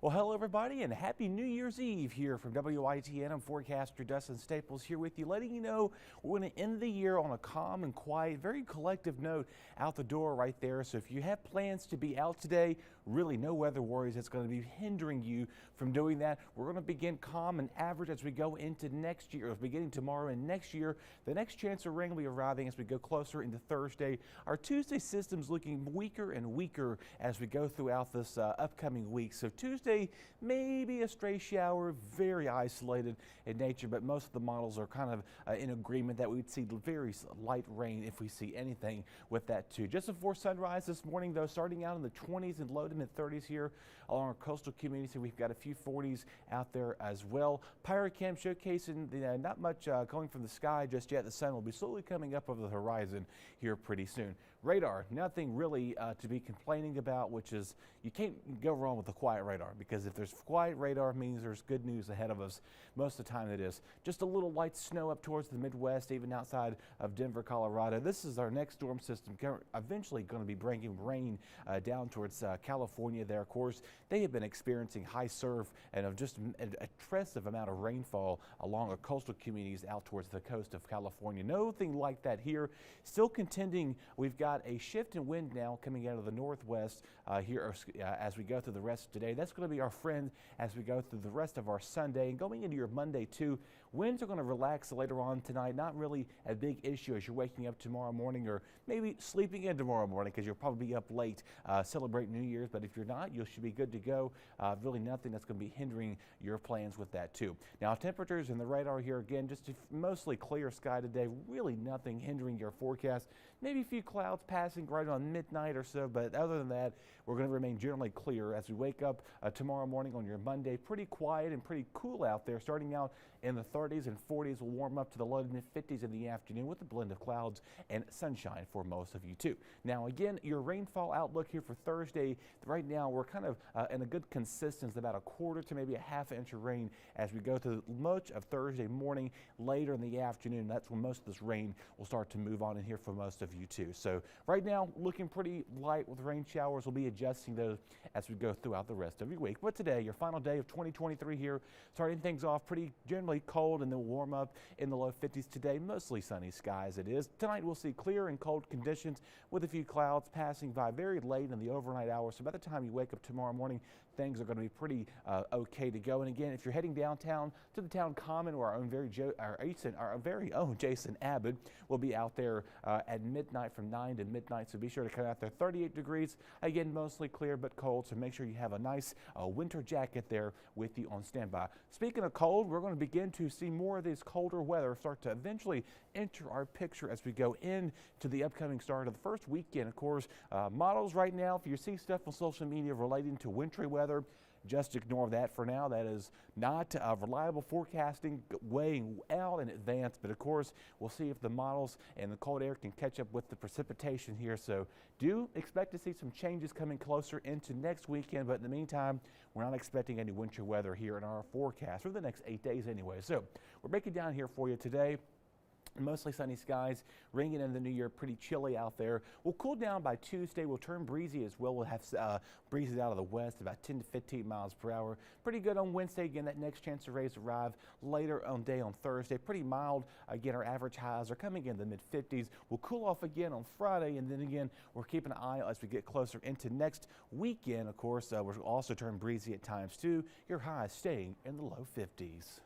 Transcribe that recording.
Well, hello everybody and happy New Year's Eve here from WITN. I'm forecaster Dustin Staples here with you, letting you know we're going to end the year on a calm and quiet, very collective note out the door right there. So if you have plans to be out today, really no weather worries that's going to be hindering you from doing that. We're going to begin calm and average as we go into next year, beginning tomorrow and next year. The next chance of rain will be arriving as we go closer into Thursday. Our Tuesday system's looking weaker and weaker as we go throughout this upcoming week. So Tuesday, maybe a stray shower, very isolated in nature, but most of the models are kind of in agreement that we'd see very light rain if we see anything with that too. Just before sunrise this morning, though, starting out in the 20s and low to mid 30s here along our coastal community. We've got a few 40s out there as well. Pyrocam showcasing not much going from the sky just yet. The sun will be slowly coming up over the horizon here pretty soon. Radar, nothing really to be complaining about, which is you can't go wrong with a quiet radar, because if there's quiet radar, it means there's good news ahead of us. Most of the time it is. Just a little light snow up towards the Midwest, even outside of Denver, Colorado. This is our next storm system, eventually going to be bringing rain down towards California there. Of course, they have been experiencing high surf and of just an impressive amount of rainfall along our coastal communities out towards the coast of California. Nothing like that here. Still contending, we've got a shift in wind now coming out of the northwest here as we go through the rest of today. That's going to be our friend as we go through the rest of our Sunday and going into your Monday too. Winds are going to relax later on tonight. Not really a big issue as you're waking up tomorrow morning, or maybe sleeping in tomorrow morning because you'll probably be up late celebrating New Year's. But if you're not, you should be good to go. Really nothing that's going to be hindering your plans with that too. Now temperatures in the radar here again, just a mostly clear sky today. Really nothing hindering your forecast. Maybe a few clouds passing right on midnight or so, but other than that, we're going to remain generally clear as we wake up tomorrow morning on your Monday. Pretty quiet and pretty cool out there, starting out in the 30s and 40s. Will warm up to the low to mid 50s in the afternoon with a blend of clouds and sunshine for most of you too. Now again, your rainfall outlook here for Thursday. Right now we're kind of in a good consistency, about a quarter to maybe a half inch of rain as we go through much of Thursday morning. Later in the afternoon, that's when most of this rain will start to move on in here for most of you too. So right now looking pretty light with rain showers. We'll be adjusting those as we go throughout the rest of your week. But today, your final day of 2023 here, starting things off pretty generally cold and then warm up in the low 50s today. Mostly sunny skies it is. Tonight we'll see clear and cold conditions with a few clouds passing by very late in the overnight hours. So by the time you wake up tomorrow morning, things are going to be pretty okay to go. And again, if you're heading downtown to the town common, where our very own Jason Abbott will be out there at midnight from 9 to midnight. So be sure to come out there. 38 degrees. Again, mostly clear but cold. So make sure you have a nice winter jacket there with you on standby. Speaking of cold, we're going to begin to see more of this colder weather start to eventually enter our picture as we go into the upcoming start of the first weekend. Of course, models right now, if you see stuff on social media relating to wintry weather, just ignore that for now. That is not reliable forecasting, weighing out in advance. But of course, we'll see if the models and the cold air can catch up with the precipitation here. So do expect to see some changes coming closer into next weekend. But in the meantime, we're not expecting any winter weather here in our forecast for the next 8 days anyway. So we're breaking down here for you today. Mostly sunny skies, ringing in the new year, pretty chilly out there. We'll cool down by Tuesday. We'll turn breezy as well. We'll have breezes out of the west, about 10 to 15 miles per hour. Pretty good on Wednesday. Again, that next chance of rays arrive later on day on Thursday. Pretty mild. Again, our average highs are coming in the mid 50s. We'll cool off again on Friday, and then again, we're keeping an eye as we get closer into next weekend. Of course, we'll also turn breezy at times too. Your highs staying in the low 50s.